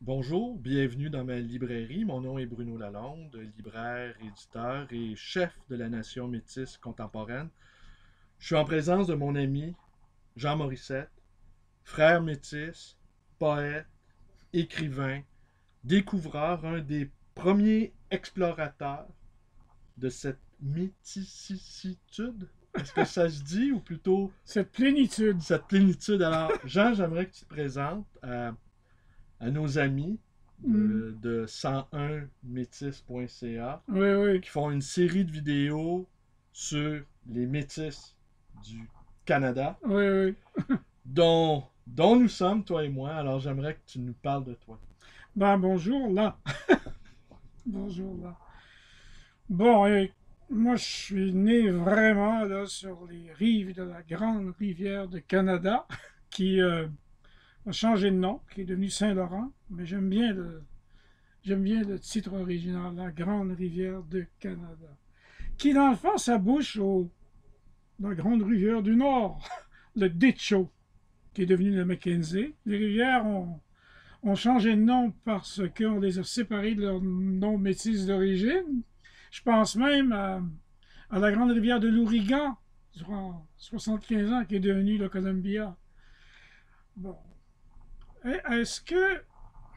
Bonjour, bienvenue dans ma librairie. Mon nom est Bruno Lalonde, libraire, éditeur et chef de la Nation métisse contemporaine. Je suis en présence de mon ami Jean Morissette, frère métis, poète, écrivain, découvreur, un des premiers explorateurs de cette métissitude. Est-ce que ça se dit ou plutôt Cette plénitude. cette plénitude? Alors, Jean, j'aimerais que tu te présentes à nos amis Mm. de 101métis.ca Oui, oui. qui font une série de vidéos sur les métis du Canada, Oui, oui. dont nous sommes, toi et moi. Alors j'aimerais que tu nous parles de toi. Ben, bonjour, là. Bonjour, là. Bon, moi, je suis né vraiment, là, sur les rives de la grande rivière de Canada, qui a changé de nom, qui est devenu Saint-Laurent. Mais j'aime bien le titre original, la grande rivière de Canada, qui, dans le fond, s'abouche la grande rivière du Nord, le Ditcho, qui est devenu le Mackenzie. Les rivières ont changé de nom parce qu'on les a séparés de leur nom métis d'origine. Je pense même à la grande rivière de l'Ourigan, durant 75 ans, qui est devenue le Columbia. Bon. Est-ce que...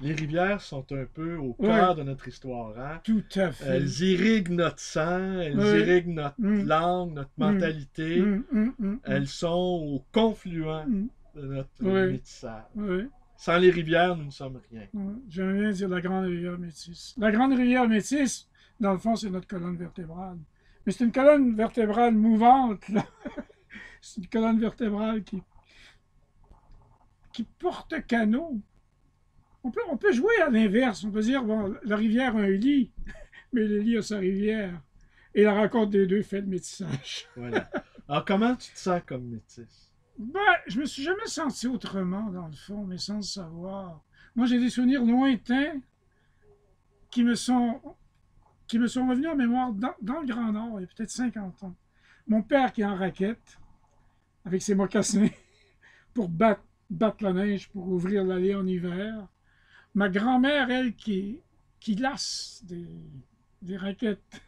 Les rivières sont un peu au Oui, cœur de notre histoire. Hein? tout à fait. Elles irriguent notre sang, elles Oui. irriguent notre Mm, langue, notre mm, mentalité. mm, mm, mm, mm, Elles sont au confluent mm. de notre Oui, métissage. oui. Sans les rivières, nous ne sommes rien. Ouais. J'aime bien dire la grande rivière métisse. La grande rivière métisse, dans le fond, c'est notre colonne vertébrale. Mais c'est une colonne vertébrale mouvante, là. C'est une colonne vertébrale qui porte canot. On peut jouer à l'inverse. On peut dire, bon, la rivière a un lit, mais le lit a sa rivière. Et la rencontre des deux fait le métissage. Voilà. Alors, comment tu te sens comme métisse? Ben, je me suis jamais senti autrement, dans le fond, mais sans le savoir. Moi, j'ai des souvenirs lointains qui me sont, qui me sont revenus en mémoire dans le Grand Nord, il y a peut-être 50 ans. Mon père qui est en raquette, avec ses mocassins, pour battre la neige, pour ouvrir l'allée en hiver. Ma grand-mère, elle, qui lasse des raquettes.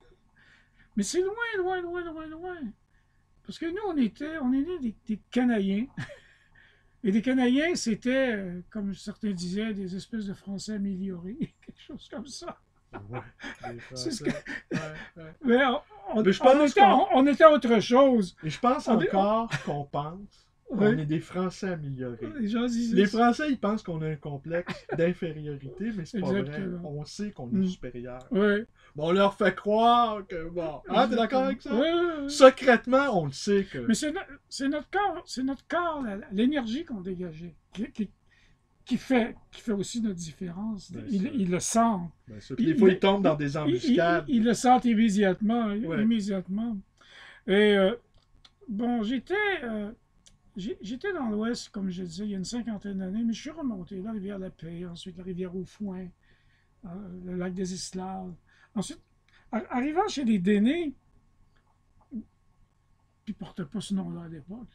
Mais c'est loin, loin, loin, loin, loin. Parce que nous, on est nés des Canadiens. Et des Canadiens, c'était, comme certains disaient, des espèces de Français améliorés, quelque chose comme ça. Ouais, les C'est ce Français. que... Ouais, ouais. Mais Mais je pense qu'on. on était autre chose. Et je pense On est, on- encore qu'on pense qu'on oui, est des Français améliorés. les gens disaient Les ça. Français, ils pensent qu'on a un complexe d'infériorité, mais c'est pas vrai. Exactement. On sait qu'on est Mm. supérieur. Oui, Mais on leur fait croire que bon. Ah, t'es d'accord avec ça? oui, oui, oui. Secrètement, on le sait que. Mais c'est notre corps, l'énergie qu'on dégageait, qui fait aussi notre différence. Ben, Il le sent. ben, ça. Puis des fois, ils tombent dans des Il, embuscades. il le sent immédiatement. Ouais. Immédiatement. Et bon, j'étais dans l'Ouest, comme je disais, il y a une cinquantaine d'années, mais je suis remonté, la rivière La Paix, ensuite la rivière Au Foin, le lac des Esclaves. Ensuite, arrivant chez les Dénés, qui ne portaient pas ce nom-là à l'époque,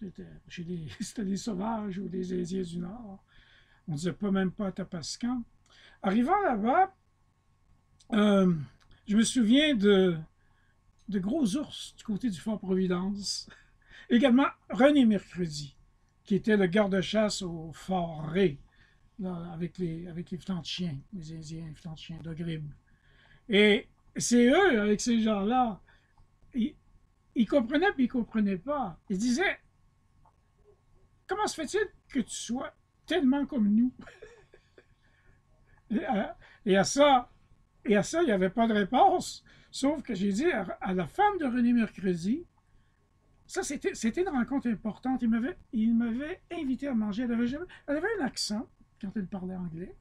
c'était des Sauvages ou des Indiens du Nord. On ne disait pas même pas Tapascan. Arrivant là-bas, euh, je me souviens de gros ours du côté du Fort-Providence. Également René Mercredi, qui était le garde-chasse au Fort Ré, là, avec les flancs de chiens, les Indiens, les flancs de chiens de Grib. Et c'est eux, avec ces gens-là, ils, ils comprenaient puis ils comprenaient pas. Ils disaient, comment se fait-il que tu sois tellement comme nous? Et et à ça, et à ça, il n'y avait pas de réponse. Sauf que j'ai dit à la femme de René Mercredi, ça, c'était une rencontre importante. Il m'avait invité à manger. Elle avait un accent quand elle parlait anglais.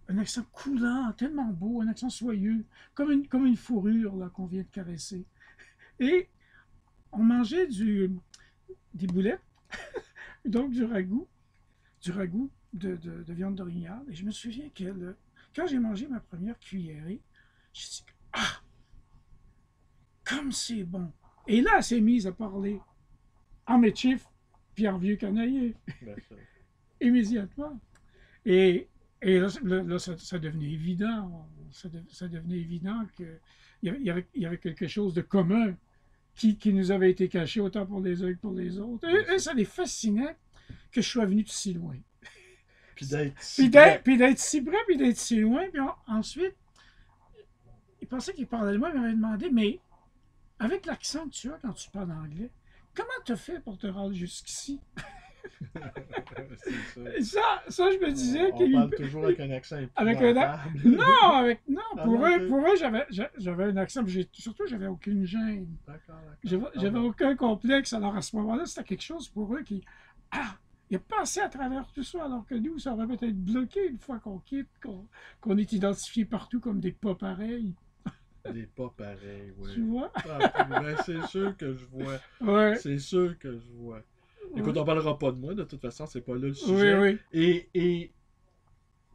Un accent coulant, tellement beau, un accent soyeux, comme une fourrure là, qu'on vient de caresser. Et on mangeait des boulettes, donc du ragoût de viande d'orignal. Et je me souviens que quand j'ai mangé ma première cuillerée, j'ai dit, ah, comme c'est bon. Et là, elle s'est mise à parler en métif, puis en vieux canaillé, Ben, ça. immédiatement. Et Et là, ça devenait évident. Ça devenait évident qu'il y avait quelque chose de commun qui nous avait été caché autant pour les uns que pour les autres. Et ça les fascinait que je sois venu de si loin. Puis d'être si près. Puis d'être si près, puis d'être si loin. Puis ensuite, il pensait qu'il parlait de moi, il m'avait demandé, mais avec l'accent que tu as quand tu parles anglais, comment tu as fait pour te rendre jusqu'ici? C'est ça. Ça, je me disais On parle toujours avec un accent avec épouvantable. non, pour eux, j'avais un accent, surtout, j'avais aucune gêne. D'accord. J'avais aucun complexe. Alors, à ce moment-là, c'était quelque chose pour eux qui, il a passé à travers tout ça, alors que nous, ça aurait peut-être bloqué une fois qu'on quitte, qu'on est identifié partout comme des pas pareils. Des pas pareils, oui. Tu vois? Ben, c'est sûr que je vois. Ouais. C'est sûr que je vois. Écoute, on parlera pas de moi, de toute façon, c'est pas là le Oui, sujet. oui. Et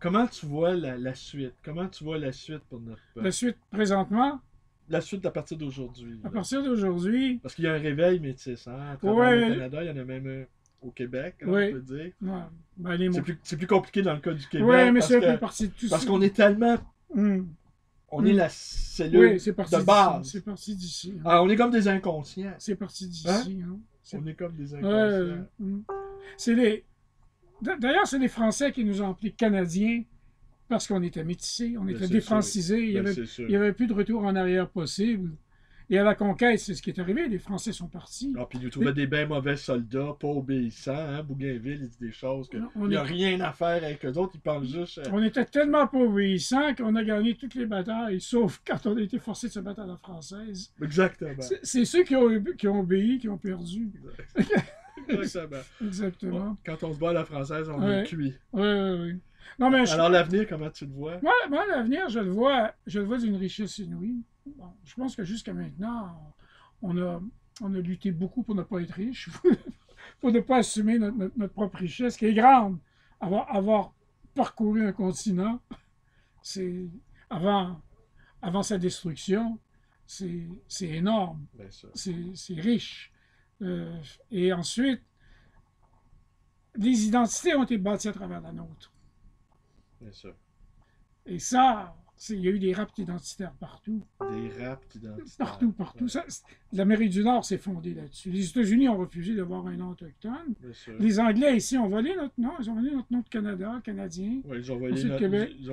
comment tu vois la suite? Comment tu vois la suite pour notre peuple? La suite, présentement, La suite à partir d'aujourd'hui. à partir d'aujourd'hui, Parce qu'il y a un réveil métis, hein? À travers Ouais. le Canada, il y en a même un au Québec, hein, Oui. on peut dire. ouais, ben, les mots. C'est plus compliqué dans le cas du Québec. Oui, mais parce c'est un que- peu parti de tout Parce ça. qu'on est tellement... On est la cellule Oui, c'est parti de base. d'ici. C'est parti d'ici. Hein. Ah, on est comme des inconscients. C'est parti d'ici. Hein? On est comme des Ouais, inconscients. c'est les... D'ailleurs, c'est les Français qui nous ont appelés Canadiens parce qu'on était métissés, on était c'est défrancisés, il Ben, c'est sûr. n'y avait plus de retour en arrière possible. Et à la conquête, c'est ce qui est arrivé, les Français sont partis. Ah, puis ils nous trouvaient des bien mauvais soldats, pas obéissants. Hein? Bougainville, il dit des choses que Non, il n'y a rien à faire avec eux autres. Ils pensent juste... On était tellement pas obéissants qu'on a gagné toutes les batailles, sauf quand on a été forcé de se battre à la française. Exactement. C'est ceux qui ont obéi qui ont perdu. Exactement. Exactement. Bon, quand on se bat à la française, on Ouais. est cuit. Oui. Non, mais Alors l'avenir, comment tu le vois? moi, l'avenir, je le vois d'une richesse inouïe. Bon, je pense que jusqu'à maintenant, on a lutté beaucoup pour ne pas être riche, pour ne pas assumer notre propre richesse, qui est grande. Avoir parcouru un continent, c'est avant sa destruction, c'est énorme, Ben ça. c'est riche. Et ensuite, les identités ont été bâties à travers la nôtre. Bien sûr. Et ça, il y a eu des raps identitaires partout. Des raps identitaires. Partout. Ouais. Ça, l'Amérique du Nord s'est fondée là-dessus. Les États-Unis ont refusé d'avoir un nom autochtone. Bien sûr. Les Anglais ici ont volé notre nom. Ils ont volé notre nom de Canada, Canadien. Ouais, ils ont volé Ensuite, notre... Québec. ils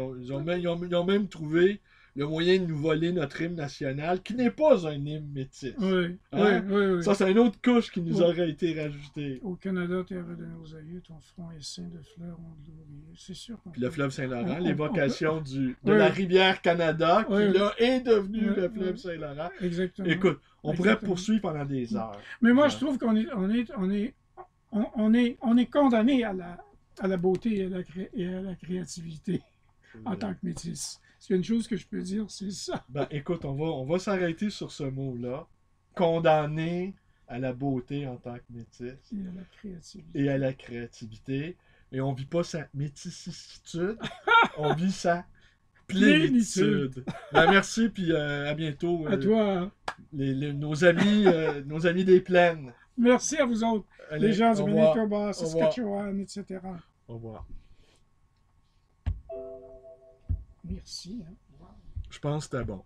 ont même trouvé le moyen de nous voler notre hymne national, qui n'est pas un hymne métis. Oui. Hein? Ça, c'est une autre couche qui nous Oui. aurait été rajoutée. Au Canada, terre de nos aïeux, ton front est ceint de fleurs ont glorieux. C'est sûr qu'on Puis le fleuve Saint-Laurent, on- l'évocation de Oui. la rivière Canada, qui Oui. là est devenue Oui. le fleuve Saint-Laurent. Exactement. Écoute, on pourrait Exactement. poursuivre pendant des heures. Mais moi, Genre. je trouve qu'on est condamné à la beauté et à la créativité en tant que métis. S'il y a une chose que je peux dire, c'est ça. Ben, écoute, on va s'arrêter sur ce mot-là. Condamné à la beauté en tant que métis Et à la créativité. et à la créativité. Et on vit pas sa métissitude, on vit sa plénitude. Ben, merci, puis à bientôt. À toi. Nos amis des plaines. Merci à vous autres, Allez, les gens du au revoir. Manitoba, Au Saskatchewan, etc. Au revoir. Merci. Hein. Wow. Je pense que c'était bon.